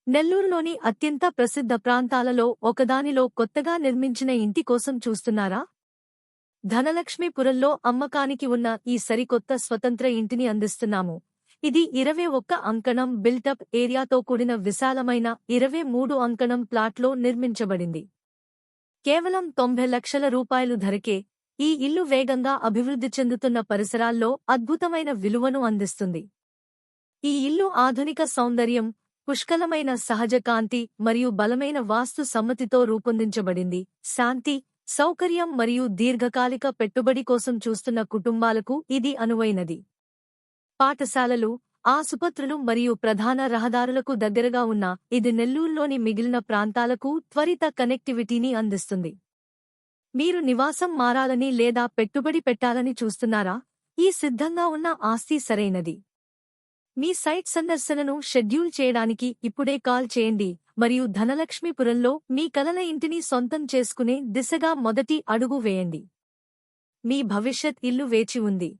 నెల్లూరులోని అత్యంత ప్రసిద్ధ ప్రాంతాలలో ఒకదానిలో కొత్తగా నిర్మించిన ఇంటి కోసం చూస్తున్నారా? ధనలక్ష్మీపురంలో అమ్మకానికి ఉన్న ఈ సరికొత్త స్వతంత్ర ఇంటిని అందిస్తున్నాము. ఇది 21 అంకణం బిల్టప్ ఏరియాతో కూడిన విశాలమైన 23 అంకణం ప్లాట్లో నిర్మించబడింది. కేవలం 90 లక్షల రూపాయలు ధరకే ఈ ఇల్లు వేగంగా అభివృద్ధి చెందుతున్న పరిసరాల్లో అద్భుతమైన విలువను అందిస్తుంది. ఈ ఇల్లు ఆధునిక సౌందర్యం, పుష్కలమైన సహజ కాంతి మరియు బలమైన వాస్తు సమ్మతితో రూపొందించబడింది. శాంతి, సౌకర్యం మరియు దీర్ఘకాలిక పెట్టుబడి కోసం చూస్తున్న కుటుంబాలకు ఇది అనువైనది. పాఠశాలలు, ఆసుపత్రులు మరియు ప్రధాన రహదారులకు దగ్గరగా ఉన్న ఇది నెల్లూరులోని మిగిలిన ప్రాంతాలకు త్వరిత కనెక్టివిటీని అందిస్తుంది. మీరు నివాసం మారాలని లేదా పెట్టుబడి పెట్టాలని చూస్తున్నారా? ఈ సిద్ధంగా ఉన్న ఆస్తి సరైనది. మీ సైట్ సందర్శనను షెడ్యూల్ చేయడానికి ఇప్పుడే కాల్ చేయండి మరియు ధనలక్ష్మీపురంలో మీ కలల ఇంటిని సొంతం చేసుకునే దిశగా మొదటి అడుగు వేయండి. మీ భవిష్యత్ ఇల్లు వేచి ఉంది.